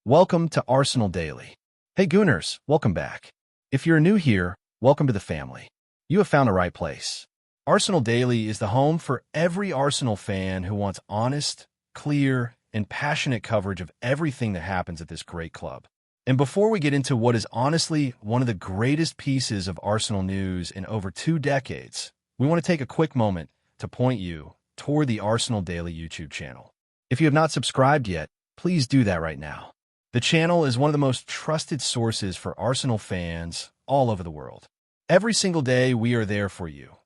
Welcome to Arsenal Daily. Hey Gooners, welcome back. If you're new here, welcome to the family. You have found the right place. Arsenal Daily is the home for every Arsenal fan who wants honest, clear, and passionate coverage of everything that happens at this great club. And before we get into what is honestly one of the greatest pieces of Arsenal news in over 2 decades, we want to take a quick moment to point you toward the Arsenal Daily YouTube channel. If you have not subscribed yet, please do that right now. The channel is one of the most trusted sources for Arsenal fans all over the world. Every single day, we are there for you,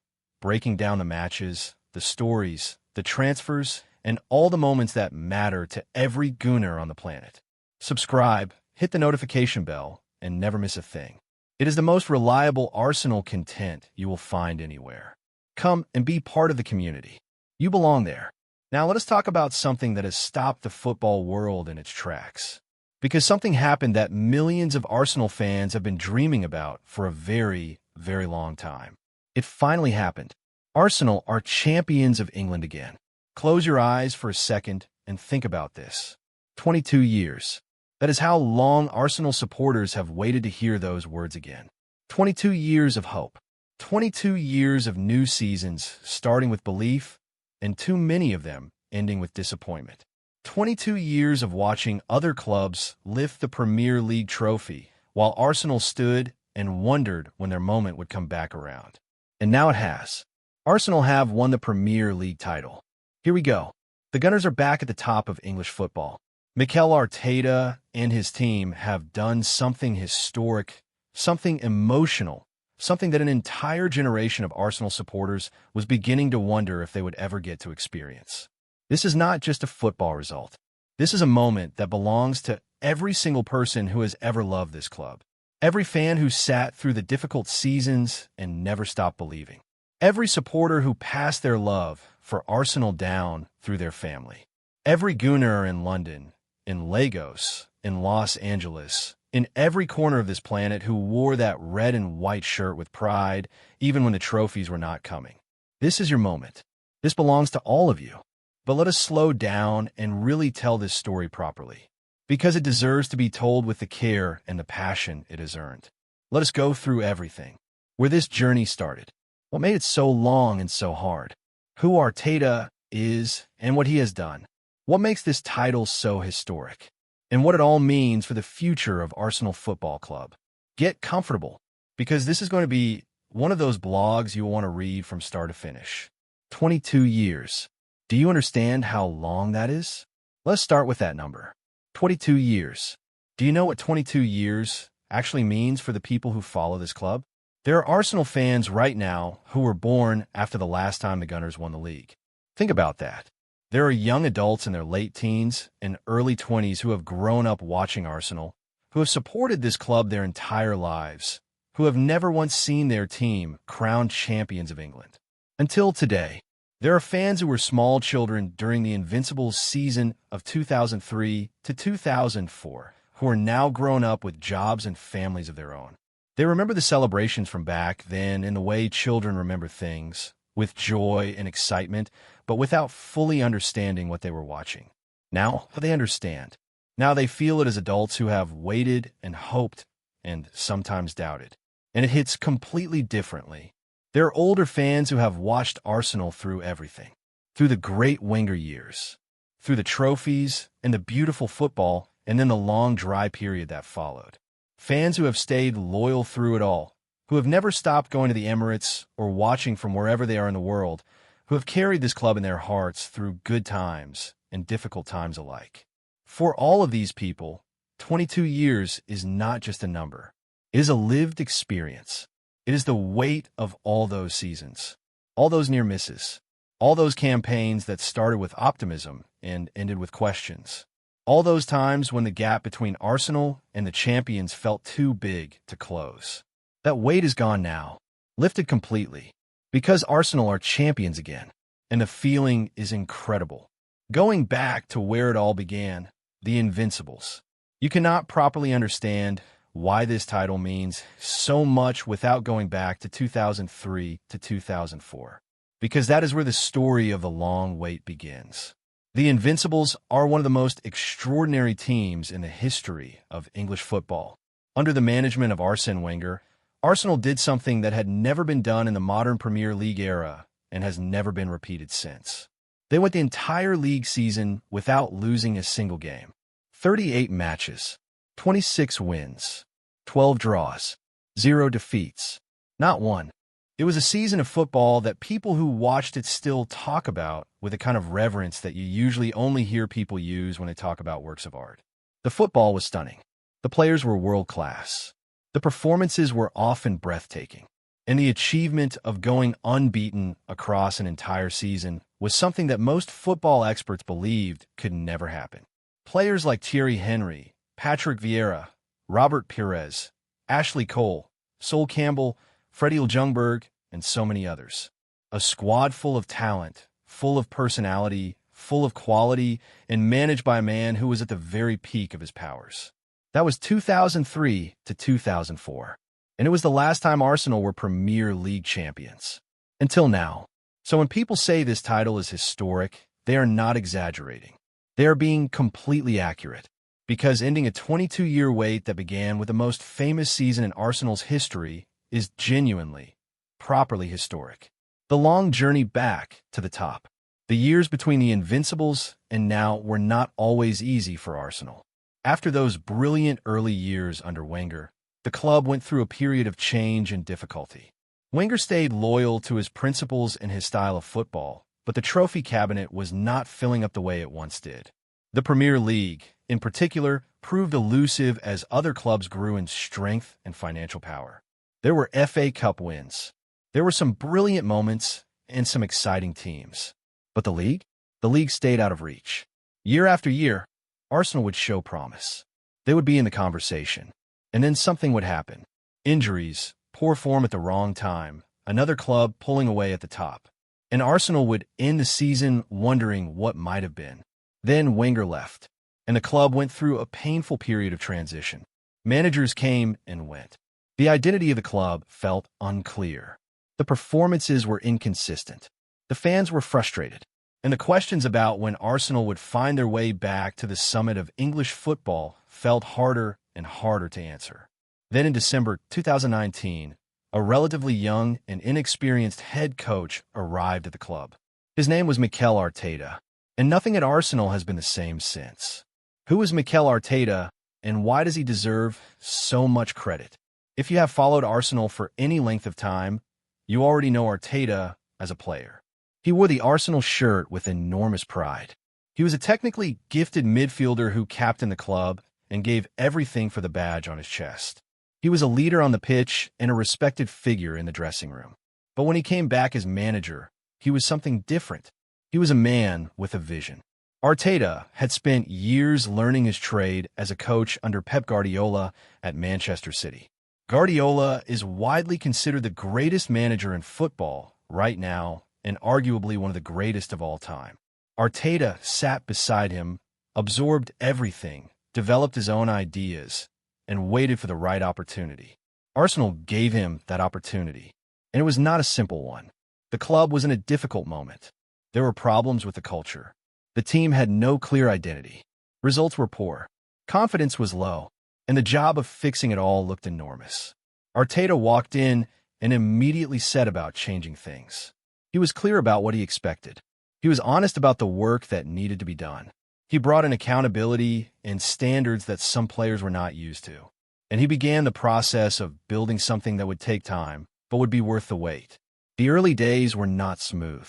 breaking down the matches, the stories, the transfers, and all the moments that matter to every Gooner on the planet. Subscribe, hit the notification bell, and never miss a thing. It is the most reliable Arsenal content you will find anywhere. Come and be part of the community. You belong there. Now let us talk about something that has stopped the football world in its tracks. Because something happened that millions of Arsenal fans have been dreaming about for a very, very long time. It finally happened. Arsenal are champions of England again. Close your eyes for a second and think about this. 22 years. That is how long Arsenal supporters have waited to hear those words again. 22 years of hope. 22 years of new seasons, starting with belief, and too many of them ending with disappointment. 22 years of watching other clubs lift the Premier League trophy, while Arsenal stood and wondered when their moment would come back around. And now it has. Arsenal have won the Premier League title. Here we go. The Gunners are back at the top of English football. Mikel Arteta and his team have done something historic, something emotional, something that an entire generation of Arsenal supporters was beginning to wonder if they would ever get to experience. This is not just a football result. This is a moment that belongs to every single person who has ever loved this club. Every fan who sat through the difficult seasons and never stopped believing. Every supporter who passed their love for Arsenal down through their family. Every Gooner in London, in Lagos, in Los Angeles, in every corner of this planet who wore that red and white shirt with pride, even when the trophies were not coming. This is your moment. This belongs to all of you. But let us slow down and really tell this story properly, because it deserves to be told with the care and the passion it has earned. Let us go through everything, where this journey started, what made it so long and so hard, who Arteta is and what he has done, what makes this title so historic, and what it all means for the future of Arsenal Football Club. Get comfortable, because this is going to be one of those blogs you will want to read from start to finish. 22 years. Do you understand how long that is? Let's start with that number. 22 years. Do you know what 22 years actually means for the people who follow this club? There are Arsenal fans right now who were born after the last time the Gunners won the league. Think about that. There are young adults in their late teens and early 20s who have grown up watching Arsenal, who have supported this club their entire lives, who have never once seen their team crowned champions of England. Until today. There are fans who were small children during the Invincibles season of 2003 to 2004 who are now grown up with jobs and families of their own. They remember the celebrations from back then in the way children remember things, with joy and excitement, but without fully understanding what they were watching. Now they understand. Now they feel it as adults who have waited and hoped and sometimes doubted. And it hits completely differently. There are older fans who have watched Arsenal through everything, through the great Wenger years, through the trophies and the beautiful football, and then the long dry period that followed. Fans who have stayed loyal through it all, who have never stopped going to the Emirates or watching from wherever they are in the world, who have carried this club in their hearts through good times and difficult times alike. For all of these people, 22 years is not just a number. It is a lived experience. It is the weight of all those seasons, all those near misses, all those campaigns that started with optimism and ended with questions, all those times when the gap between Arsenal and the champions felt too big to close. That weight is gone now, lifted completely, because Arsenal are champions again, and the feeling is incredible. Going back to where it all began, the Invincibles. You cannot properly understand why this title means so much without going back to 2003 to 2004, because that is where the story of the long wait begins. The Invincibles are one of the most extraordinary teams in the history of English football. Under the management of Arsene Wenger, Arsenal did something that had never been done in the modern Premier League era and has never been repeated since. They went the entire league season without losing a single game. 38 matches, 26 wins, 12 draws, 0 defeats, not one. It was a season of football that people who watched it still talk about with a kind of reverence that you usually only hear people use when they talk about works of art. The football was stunning. The players were world-class. The performances were often breathtaking. And the achievement of going unbeaten across an entire season was something that most football experts believed could never happen. Players like Thierry Henry, Patrick Vieira, Robert Pires, Ashley Cole, Sol Campbell, Freddie Ljungberg, and so many others. A squad full of talent, full of personality, full of quality, and managed by a man who was at the very peak of his powers. That was 2003 to 2004, and it was the last time Arsenal were Premier League champions. Until now. So when people say this title is historic, they are not exaggerating. They are being completely accurate, because ending a 22-year wait that began with the most famous season in Arsenal's history is genuinely, properly historic. The long journey back to the top. The years between the Invincibles and now were not always easy for Arsenal. After those brilliant early years under Wenger, the club went through a period of change and difficulty. Wenger stayed loyal to his principles and his style of football, but the trophy cabinet was not filling up the way it once did. The Premier League, in particular, proved elusive as other clubs grew in strength and financial power. There were FA Cup wins. There were some brilliant moments and some exciting teams. But the league? The league stayed out of reach. Year after year, Arsenal would show promise. They would be in the conversation. And then something would happen. Injuries, poor form at the wrong time, another club pulling away at the top. And Arsenal would end the season wondering what might have been. Then Wenger left, and the club went through a painful period of transition. Managers came and went. The identity of the club felt unclear. The performances were inconsistent. The fans were frustrated. And the questions about when Arsenal would find their way back to the summit of English football felt harder and harder to answer. Then in December 2019, a relatively young and inexperienced head coach arrived at the club. His name was Mikel Arteta, and nothing at Arsenal has been the same since. Who is Mikel Arteta, and why does he deserve so much credit? If you have followed Arsenal for any length of time, you already know Arteta as a player. He wore the Arsenal shirt with enormous pride. He was a technically gifted midfielder who captained the club and gave everything for the badge on his chest. He was a leader on the pitch and a respected figure in the dressing room. But when he came back as manager, he was something different. He was a man with a vision. Arteta had spent years learning his trade as a coach under Pep Guardiola at Manchester City. Guardiola is widely considered the greatest manager in football right now and arguably one of the greatest of all time. Arteta sat beside him, absorbed everything, developed his own ideas, and waited for the right opportunity. Arsenal gave him that opportunity, and it was not a simple one. The club was in a difficult moment. There were problems with the culture. The team had no clear identity. Results were poor. Confidence was low, and the job of fixing it all looked enormous. Arteta walked in and immediately set about changing things. He was clear about what he expected. He was honest about the work that needed to be done. He brought in accountability and standards that some players were not used to. And he began the process of building something that would take time, but would be worth the wait. The early days were not smooth.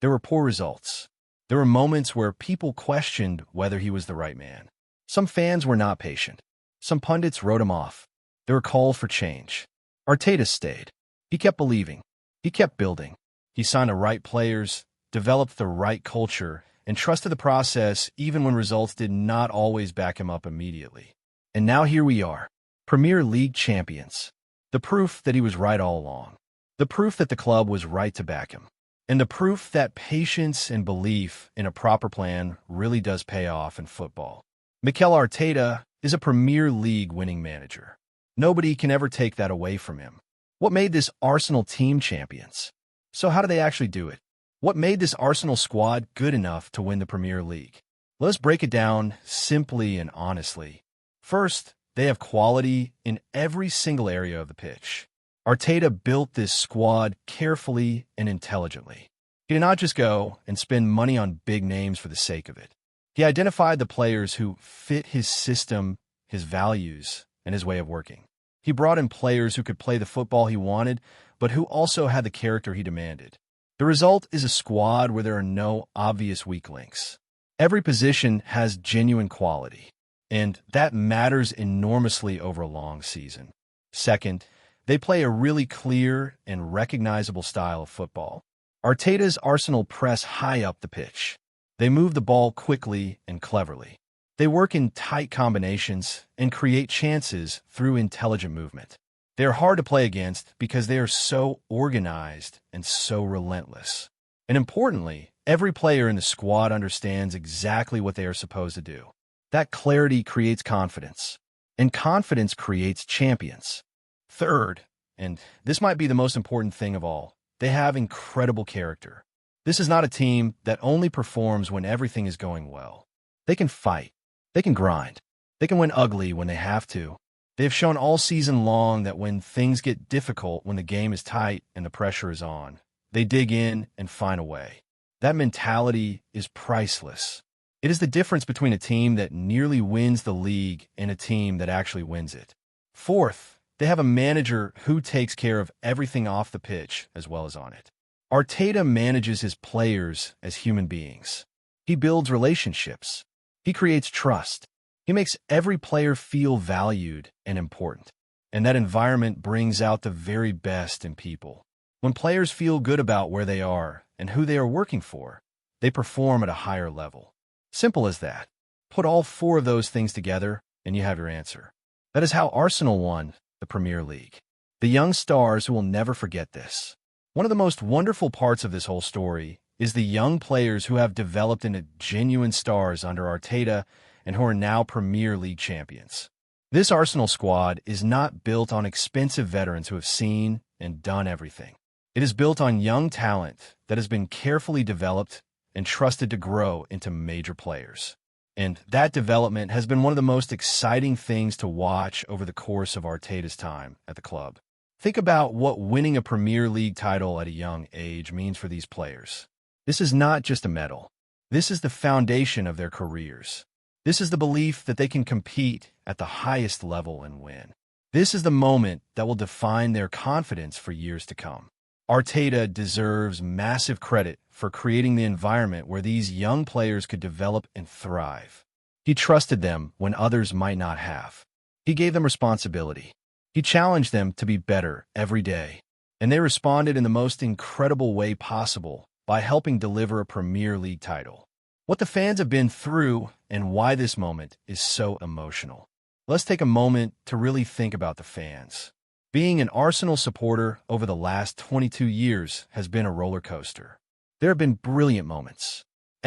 There were poor results. There were moments where people questioned whether he was the right man. Some fans were not patient. Some pundits wrote him off. There were calls for change. Arteta stayed. He kept believing. He kept building. He signed the right players, developed the right culture, and trusted the process even when results did not always back him up immediately. And now here we are, Premier League champions. The proof that he was right all along. The proof that the club was right to back him. And the proof that patience and belief in a proper plan really does pay off in football. Mikel Arteta is a Premier League winning manager. Nobody can ever take that away from him. What made this Arsenal team champions? So how do they actually do it? What made this Arsenal squad good enough to win the Premier League? Let's break it down simply and honestly. First, they have quality in every single area of the pitch. Arteta built this squad carefully and intelligently. He did not just go and spend money on big names for the sake of it. He identified the players who fit his system, his values, and his way of working. He brought in players who could play the football he wanted, but who also had the character he demanded. The result is a squad where there are no obvious weak links. Every position has genuine quality, and that matters enormously over a long season. Second, they play a really clear and recognizable style of football. Arteta's Arsenal press high up the pitch. They move the ball quickly and cleverly. They work in tight combinations and create chances through intelligent movement. They are hard to play against because they are so organized and so relentless. And importantly, every player in the squad understands exactly what they are supposed to do. That clarity creates confidence, and confidence creates champions. Third, and this might be the most important thing of all, they have incredible character. This is not a team that only performs when everything is going well. They can fight. They can grind. They can win ugly when they have to. They have shown all season long that when things get difficult, when the game is tight and the pressure is on, they dig in and find a way. That mentality is priceless. It is the difference between a team that nearly wins the league and a team that actually wins it. Fourth, they have a manager who takes care of everything off the pitch as well as on it. Arteta manages his players as human beings. He builds relationships. He creates trust. He makes every player feel valued and important. And that environment brings out the very best in people. When players feel good about where they are and who they are working for, they perform at a higher level. Simple as that. Put all four of those things together and you have your answer. That is how Arsenal won the Premier League. The young stars who will never forget this. One of the most wonderful parts of this whole story is the young players who have developed into genuine stars under Arteta and who are now Premier League champions. This Arsenal squad is not built on expensive veterans who have seen and done everything. It is built on young talent that has been carefully developed and trusted to grow into major players. And that development has been one of the most exciting things to watch over the course of Arteta's time at the club. Think about what winning a Premier League title at a young age means for these players. This is not just a medal. This is the foundation of their careers. This is the belief that they can compete at the highest level and win. This is the moment that will define their confidence for years to come. Arteta deserves massive credit for creating the environment where these young players could develop and thrive. He trusted them when others might not have. He gave them responsibility. He challenged them to be better every day. And they responded in the most incredible way possible by helping deliver a Premier League title. What the fans have been through and why this moment is so emotional. Let's take a moment to really think about the fans. Being an Arsenal supporter over the last 22 years has been a roller coaster. There have been brilliant moments.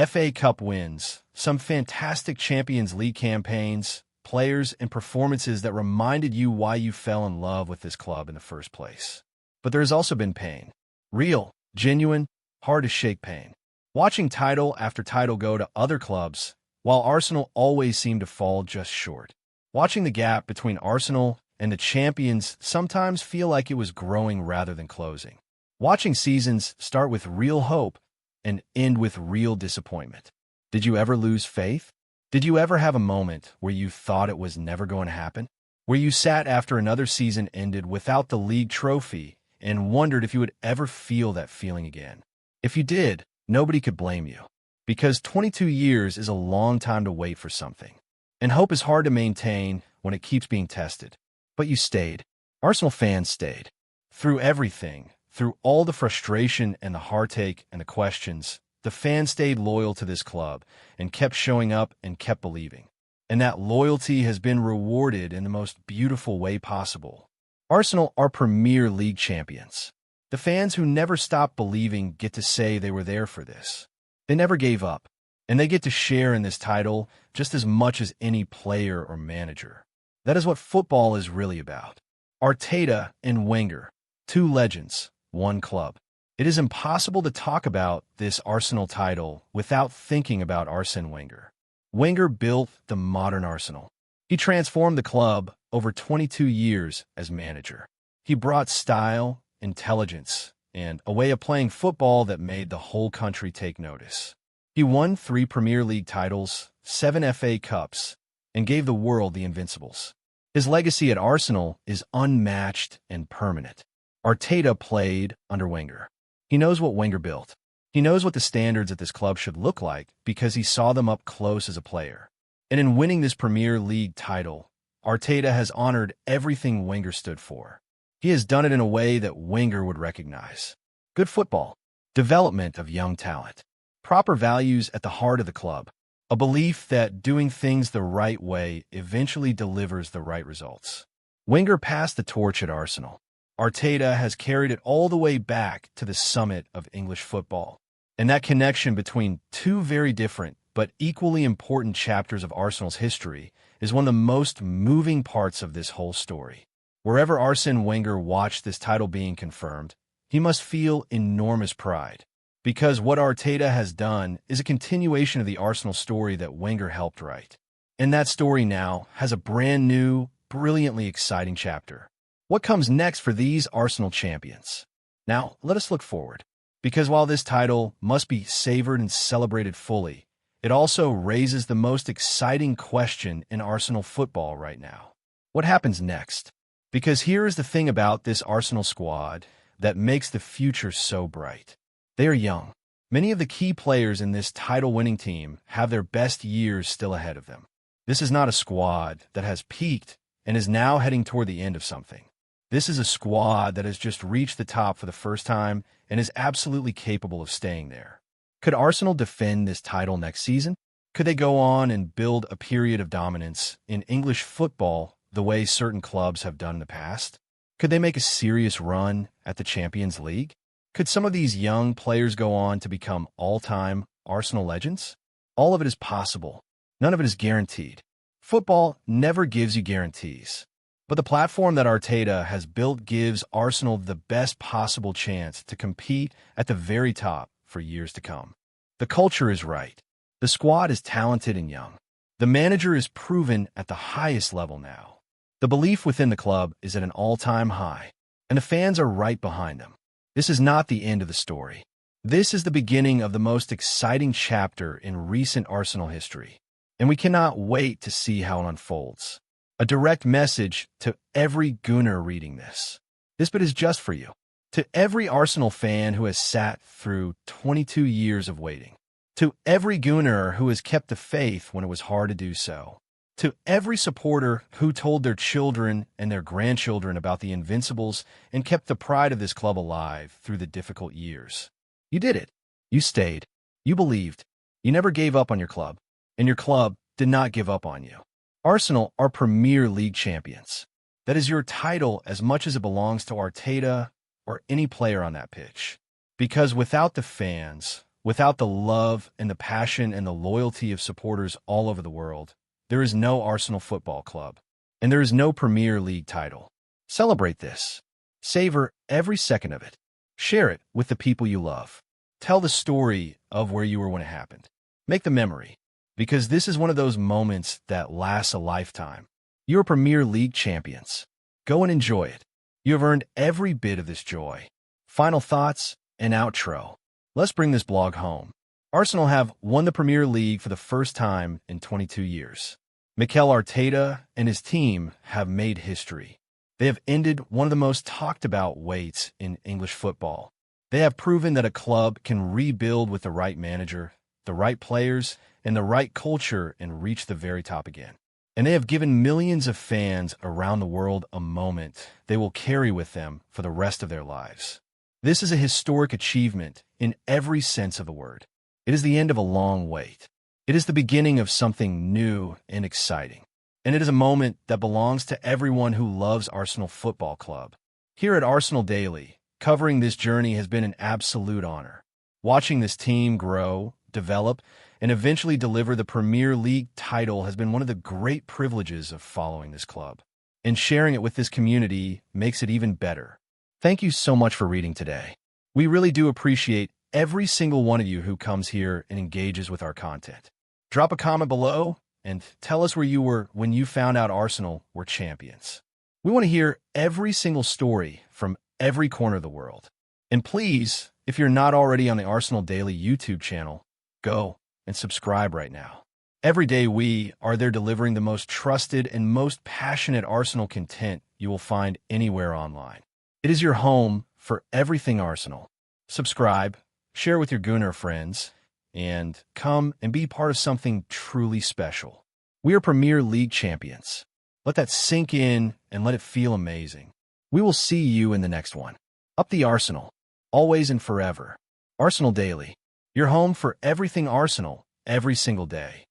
FA Cup wins, some fantastic Champions League campaigns, players and performances that reminded you why you fell in love with this club in the first place. But there has also been pain. Real, genuine, hard-to-shake pain. Watching title after title go to other clubs, while Arsenal always seemed to fall just short. Watching the gap between Arsenal and the champions sometimes feel like it was growing rather than closing. Watching seasons start with real hope and end with real disappointment. Did you ever lose faith? Did you ever have a moment where you thought it was never going to happen? Where you sat after another season ended without the league trophy and wondered if you would ever feel that feeling again? If you did, nobody could blame you. Because 22 years is a long time to wait for something. And hope is hard to maintain when it keeps being tested. But you stayed. Arsenal fans stayed. Through everything, through all the frustration and the heartache and the questions, the fans stayed loyal to this club and kept showing up and kept believing. And that loyalty has been rewarded in the most beautiful way possible. Arsenal are Premier League champions. The fans who never stopped believing get to say they were there for this. They never gave up, and they get to share in this title just as much as any player or manager. That is what football is really about. Arteta and Wenger, two legends, one club. It is impossible to talk about this Arsenal title without thinking about Arsene Wenger. Wenger built the modern Arsenal. He transformed the club over 22 years as manager. He brought style, intelligence, and a way of playing football that made the whole country take notice. He won 3 Premier League titles, 7 FA Cups, and gave the world the Invincibles. His legacy at Arsenal is unmatched and permanent. Arteta played under Wenger. He knows what Wenger built. He knows what the standards at this club should look like because he saw them up close as a player. And in winning this Premier League title, Arteta has honored everything Wenger stood for. He has done it in a way that Wenger would recognize. Good football, development of young talent, proper values at the heart of the club, a belief that doing things the right way eventually delivers the right results. Wenger passed the torch at Arsenal. Arteta has carried it all the way back to the summit of English football. And that connection between two very different but equally important chapters of Arsenal's history is one of the most moving parts of this whole story. Wherever Arsene Wenger watched this title being confirmed, he must feel enormous pride, because what Arteta has done is a continuation of the Arsenal story that Wenger helped write. And that story now has a brand new, brilliantly exciting chapter. What comes next for these Arsenal champions? Now, let us look forward, because while this title must be savored and celebrated fully, it also raises the most exciting question in Arsenal football right now. What happens next? Because here is the thing about this Arsenal squad that makes the future so bright. They are young. Many of the key players in this title-winning team have their best years still ahead of them. This is not a squad that has peaked and is now heading toward the end of something. This is a squad that has just reached the top for the first time and is absolutely capable of staying there. Could Arsenal defend this title next season? Could they go on and build a period of dominance in English football the way certain clubs have done in the past? Could they make a serious run at the Champions League? Could some of these young players go on to become all-time Arsenal legends? All of it is possible. None of it is guaranteed. Football never gives you guarantees. But the platform that Arteta has built gives Arsenal the best possible chance to compete at the very top for years to come. The culture is right. The squad is talented and young. The manager is proven at the highest level now. The belief within the club is at an all-time high, and the fans are right behind them. This is not the end of the story. This is the beginning of the most exciting chapter in recent Arsenal history, and we cannot wait to see how it unfolds. A direct message to every Gooner reading this. This bit is just for you. To every Arsenal fan who has sat through 22 years of waiting. To every Gooner who has kept the faith when it was hard to do so. To every supporter who told their children and their grandchildren about the Invincibles and kept the pride of this club alive through the difficult years. You did it. You stayed. You believed. You never gave up on your club. And your club did not give up on you. Arsenal are Premier League champions. That is your title as much as it belongs to Arteta or any player on that pitch. Because without the fans, without the love and the passion and the loyalty of supporters all over the world, there is no Arsenal Football Club. And there is no Premier League title. Celebrate this. Savor every second of it. Share it with the people you love. Tell the story of where you were when it happened. Make the memory. Because this is one of those moments that lasts a lifetime. You are Premier League champions. Go and enjoy it. You have earned every bit of this joy. Final thoughts and outro. Let's bring this blog home. Arsenal have won the Premier League for the first time in 22 years. Mikel Arteta and his team have made history. They have ended one of the most talked about waits in English football. They have proven that a club can rebuild with the right manager, the right players, and the right culture and reach the very top again. And they have given millions of fans around the world a moment they will carry with them for the rest of their lives. This is a historic achievement in every sense of the word. It is the end of a long wait. It is the beginning of something new and exciting. And it is a moment that belongs to everyone who loves Arsenal Football Club. Here at Arsenal Daily, covering this journey has been an absolute honor. Watching this team grow, develop, and eventually deliver the Premier League title has been one of the great privileges of following this club. And sharing it with this community makes it even better. Thank you so much for reading today. We really do appreciate every single one of you who comes here and engages with our content. Drop a comment below and tell us where you were when you found out Arsenal were champions. We want to hear every single story from every corner of the world. And please, if you're not already on the Arsenal Daily YouTube channel, go and subscribe right now. Every day we are there delivering the most trusted and most passionate Arsenal content you will find anywhere online. It is your home for everything Arsenal. Subscribe, share with your Gooner friends, and come and be part of something truly special. We are Premier League champions. Let that sink in and let it feel amazing. We will see you in the next one. Up the Arsenal, always and forever. Arsenal Daily, your home for everything Arsenal every single day.